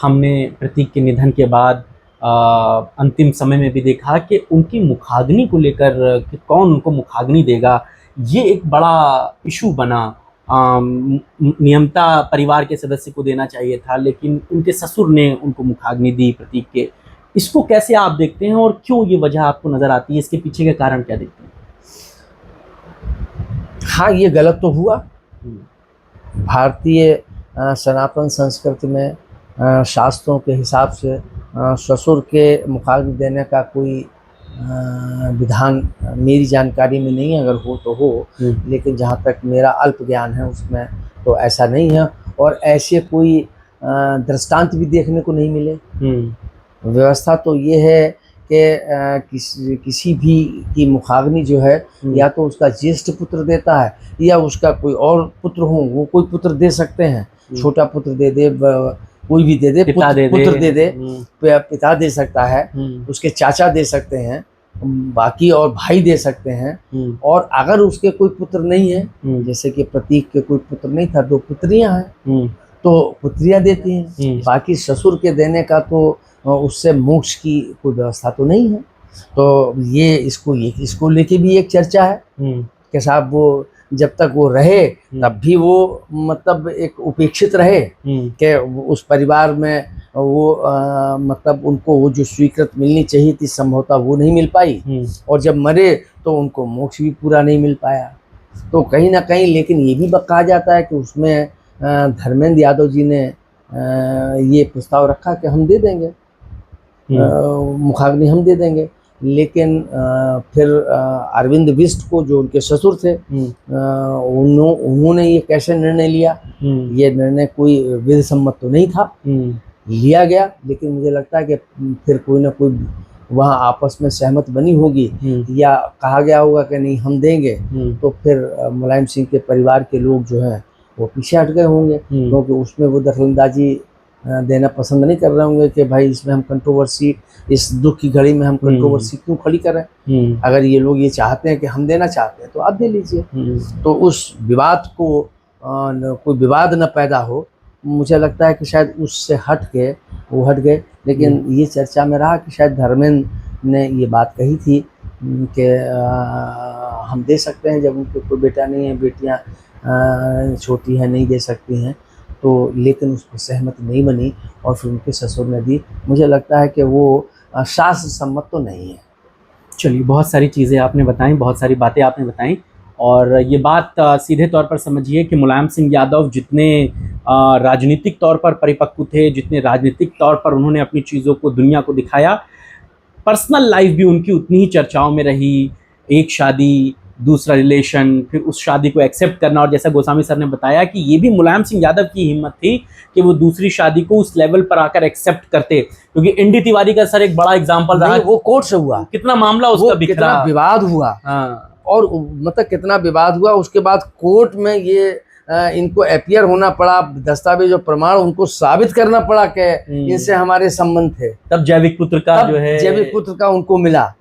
हमने प्रतीक के निधन के बाद अंतिम समय में भी देखा कि उनकी मुखाग्नि को लेकर कि कौन उनको मुखाग्नि देगा, ये एक बड़ा इशू बना। नियमता परिवार के सदस्य को देना चाहिए था, लेकिन उनके ससुर ने उनको मुखाग्नि दी प्रतीक के। इसको कैसे आप देखते हैं और क्यों ये वजह आपको नज़र आती है? इसके पीछे के कारण क्या देखते हैं? हाँ, ये गलत तो हुआ। भारतीय सनातन संस्कृति में शास्त्रों के हिसाब से ससुर के मुखाग्नि देने का कोई विधान मेरी जानकारी में नहीं है, अगर हो तो हो, लेकिन जहाँ तक मेरा अल्प ज्ञान है उसमें तो ऐसा नहीं है। और ऐसे कोई दृष्टांत भी देखने को नहीं मिले। व्यवस्था तो ये है कि किसी भी की मुखाग्नि जो है या तो उसका ज्येष्ठ पुत्र देता है या उसका कोई और पुत्र हो, वो कोई पुत्र दे सकते हैं। छोटा पुत्र दे दे, कोई भी दे दे, पुत्र दे दे, पिता दे सकता है, उसके चाचा दे सकते हैं, बाकी और भाई दे सकते हैं। और अगर उसके कोई पुत्र नहीं है, जैसे कि प्रतीक के कोई पुत्र नहीं था, 2 पुत्रियां हैं, तो पुत्रियां देती हैं। बाकी ससुर के देने का तो उससे मोक्ष की कोई व्यवस्था तो नहीं है। तो ये इसको लेके भी एक चर्चा है कि साहब वो जब तक वो रहे तब भी वो मतलब एक उपेक्षित रहे कि उस परिवार में वो मतलब उनको वो जो स्वीकृत मिलनी चाहिए थी संभवतः वो नहीं मिल पाई, और जब मरे तो उनको मोक्ष भी पूरा नहीं मिल पाया। तो कहीं ना कहीं लेकिन ये भी कहा जाता है कि उसमें धर्मेंद्र यादव जी ने ये प्रस्ताव रखा कि हम दे देंगे मुखाग्नि, हम दे देंगे। लेकिन फिर अरविंद बिष्ट को, जो उनके ससुर थे, उन्होंने ये कैसे निर्णय लिया, ये निर्णय कोई विधि सम्मत तो नहीं था, लिया गया। लेकिन मुझे लगता है कि फिर कोई ना कोई वहाँ आपस में सहमत बनी होगी या कहा गया होगा कि नहीं हम देंगे, तो फिर मुलायम सिंह के परिवार के लोग जो हैं वो पीछे हट गए होंगे, क्योंकि उसमें वो दखलंदाजी देना पसंद नहीं कर रहे होंगे कि भाई इसमें हम कंट्रोवर्सी, इस दुख की घड़ी में हम कंट्रोवर्सी क्यों खड़ी करें। अगर ये लोग ये चाहते हैं कि हम देना चाहते हैं तो आप दे लीजिए। तो उस विवाद को कोई विवाद न पैदा हो, मुझे लगता है कि शायद उससे हट गए। लेकिन ये चर्चा में रहा कि शायद धर्मेंद्र ने ये बात कही थी कि हम दे सकते हैं जब उनके कोई बेटा नहीं है, बेटियां छोटी हैं, नहीं दे सकती हैं। तो लेकिन उस पर सहमति नहीं बनी और फिर उनके ससुर ने दी। मुझे लगता है कि वो शास्त्र सम्मत तो नहीं है। चलिए, बहुत सारी चीज़ें आपने बताई, बहुत सारी बातें आपने बताई, और ये बात सीधे तौर पर समझिए कि मुलायम सिंह यादव जितने राजनीतिक तौर पर परिपक्व थे, जितने राजनीतिक तौर पर उन्होंने अपनी चीज़ों को दुनिया को दिखाया, पर्सनल लाइफ भी उनकी उतनी ही चर्चाओं में रही। एक शादी, दूसरा रिलेशन, फिर उस शादी को एक्सेप्ट करना। और जैसा गोस्वामी सर ने बताया कि ये भी मुलायम सिंह यादव की हिम्मत थी कि वो दूसरी शादी को उस लेवल पर आकर एक्सेप्ट करते, क्योंकि एनडी तिवारी का सर एक बड़ा एग्जांपल रहा। वो कोर्ट से हुआ, कितना मामला उसका बिखरा, कितना विवाद हुआ। और मतलब कितना विवाद हुआ, उसके बाद कोर्ट में ये इनको अपीयर होना पड़ा, दस्तावेज और प्रमाण उनको साबित करना पड़ा कि इनसे हमारे संबंध थे। तब जैविक पुत्र का उनको मिला।